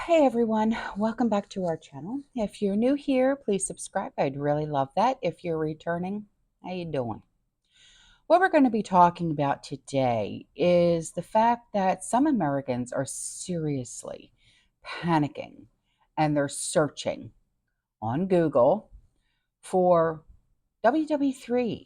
Hey everyone, welcome back to our channel. If you're new here, please subscribe. I'd really love that. If you're returning, how you doing? What we're going to be talking about today is the fact that some Americans are seriously panicking and they're searching on Google for WW3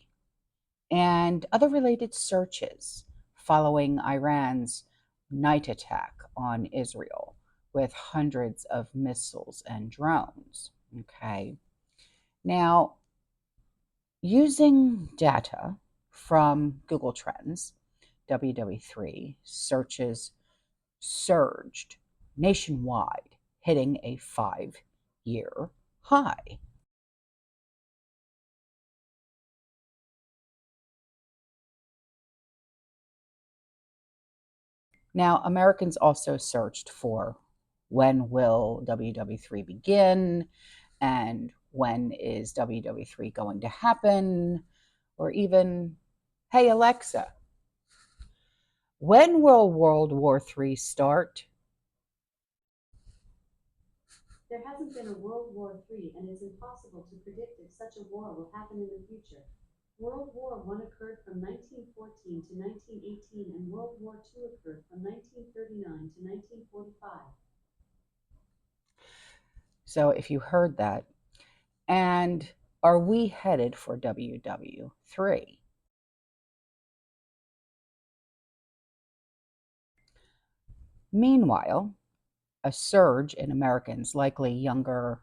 and other related searches following Iran's night attack on Israel with hundreds of missiles and drones. Okay. Now, using data from Google Trends, WW3 searches surged nationwide, hitting a 5-year high. Now, Americans also searched for when will WW3 begin, and when is WW3 going to happen, or even, hey Alexa, when will World War III start? There hasn't been a World War III, and it's impossible to predict if such a war will happen in the future. World War I occurred from 1914 to 1918, and World War II occurred from 1939 to 1945. So if you heard that, and are we headed for WW3? Meanwhile, a surge in Americans, likely younger,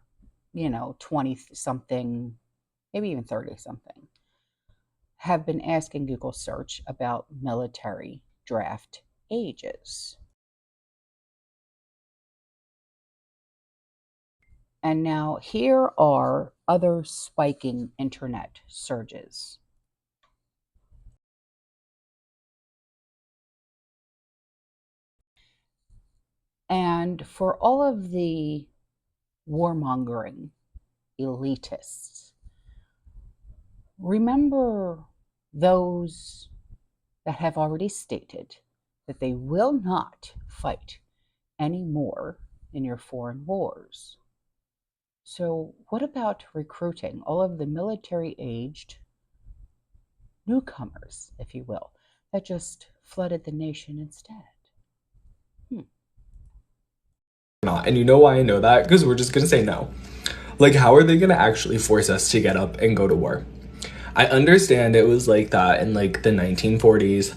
20-something, maybe even 30-something, have been asking Google search about military draft ages. And now here are other spiking internet surges. And for all of the warmongering elitists, remember those that have already stated that they will not fight anymore in your foreign wars. So what about recruiting all of the military-aged newcomers, if you will, that just flooded the nation instead? Not. And you know why I know that? Because we're just gonna say no. Like, how are they gonna actually force us to get up and go to war? I understand it was like that in like the 1940s.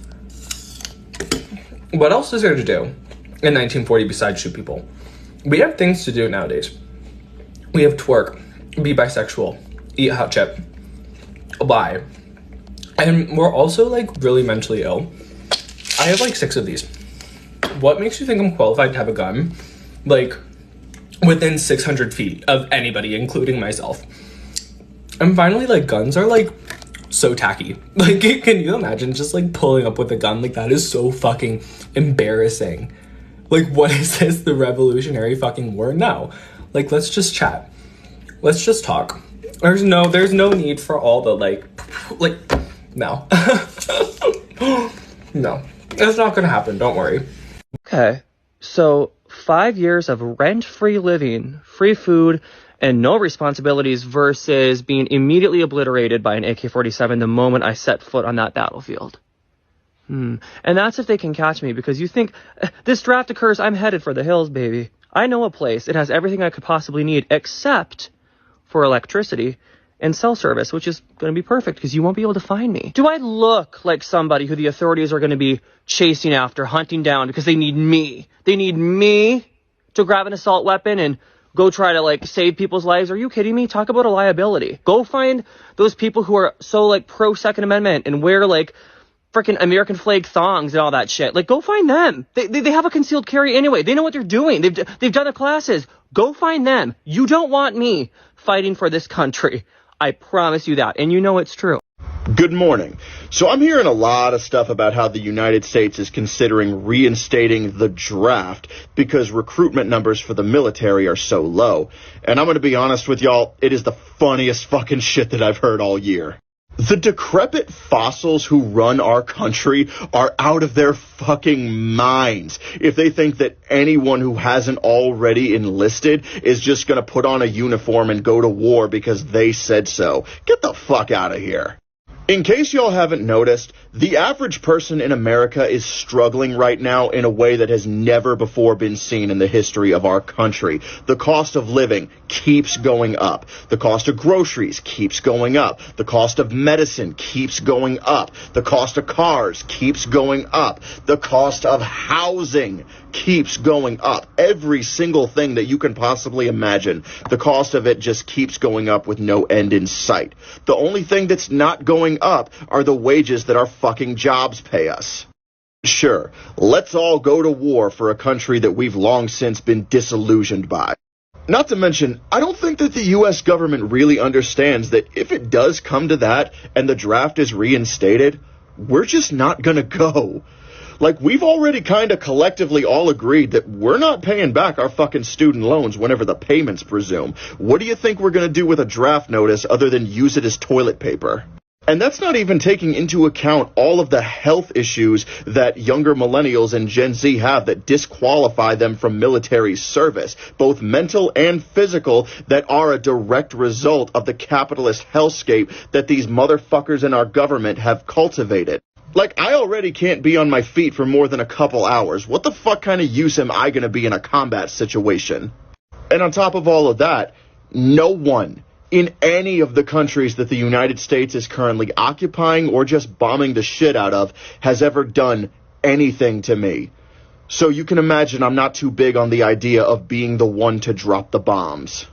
What else is there to do in 1940 besides shoot people? We have things to do nowadays. We have twerk, be bisexual, eat hot chip, lie. And we're also like really mentally ill. I have like 6 of these. What makes you think I'm qualified to have a gun? Like, within 600 feet of anybody, including myself. And finally, like, guns are, like, so tacky. Like, can you imagine just, like, pulling up with a gun? Like, that is so fucking embarrassing. Like, what is this, the Revolutionary fucking War? No. Like, let's just chat. Let's just talk. There's no need for all the, like, no. No. It's not gonna happen, don't worry. Okay, so 5 years of rent-free living, free food, and no responsibilities versus being immediately obliterated by an AK-47 the moment I set foot on that battlefield. And that's if they can catch me, because you think, this draft occurs, I'm headed for the hills, baby. I know a place. It has everything I could possibly need, except for electricity and cell service, which is going to be perfect because you won't be able to find me. Do I look like somebody who the authorities are going to be chasing after, hunting down because they need me? They need me to grab an assault weapon and go try to like save people's lives? Are you kidding me? Talk about a liability. Go find those people who are so like pro Second Amendment and wear like freaking American flag thongs and all that shit. Like, go find them. They have a concealed carry anyway. They know what they're doing. They've done the classes. Go find them. You don't want me fighting for this country. I promise you that. And you know it's true. Good morning. So I'm hearing a lot of stuff about how the United States is considering reinstating the draft because recruitment numbers for the military are so low. And I'm going to be honest with y'all, it is the funniest fucking shit that I've heard all year. The decrepit fossils who run our country are out of their fucking minds if they think that anyone who hasn't already enlisted is just gonna put on a uniform and go to war because they said so. Get the fuck out of here. In case y'all haven't noticed, the average person in America is struggling right now in a way that has never before been seen in the history of our country. The cost of living keeps going up. The cost of groceries keeps going up. The cost of medicine keeps going up. The cost of cars keeps going up. The cost of housing keeps going up. Every single thing that you can possibly imagine, the cost of it just keeps going up with no end in sight. The only thing that's not going up are the wages that our fucking jobs pay us. Sure, let's all go to war for a country that we've long since been disillusioned by. Not to mention, I don't think that the US government really understands that if it does come to that and the draft is reinstated, we're just not gonna go. Like, we've already kind of collectively all agreed that we're not paying back our fucking student loans whenever the payments presume. What do you think we're gonna do with a draft notice other than use it as toilet paper? And that's not even taking into account all of the health issues that younger millennials and Gen Z have that disqualify them from military service, both mental and physical, that are a direct result of the capitalist hellscape that these motherfuckers in our government have cultivated. Like, I already can't be on my feet for more than a couple hours. What the fuck kind of use am I going to be in a combat situation? And on top of all of that, no one in any of the countries that the United States is currently occupying or just bombing the shit out of has ever done anything to me. So you can imagine I'm not too big on the idea of being the one to drop the bombs.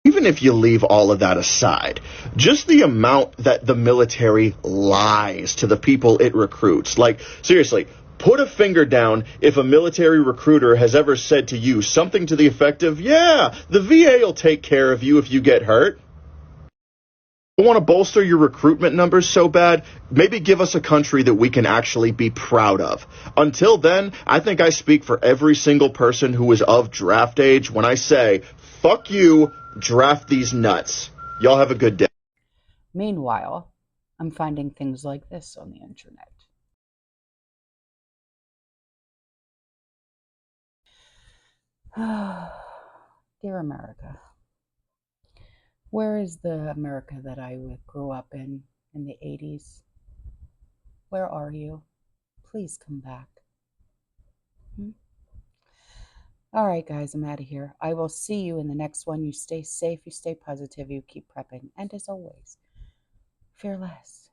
Even if you leave all of that aside, just the amount that the military lies to the people it recruits. Like, seriously, put a finger down if a military recruiter has ever said to you something to the effect of, yeah, the VA will take care of you if you get hurt. You want to bolster your recruitment numbers so bad? Maybe give us a country that we can actually be proud of. Until then, I think I speak for every single person who is of draft age when I say, fuck you, draft these nuts. Y'all have a good day. Meanwhile, I'm finding things like this on the internet. Dear America, where is the America that I grew up in the 80s? Where are you? Please come back. All right, guys, I'm out of here. I will see you in the next one. You stay safe, you stay positive, you keep prepping. And as always, fear less.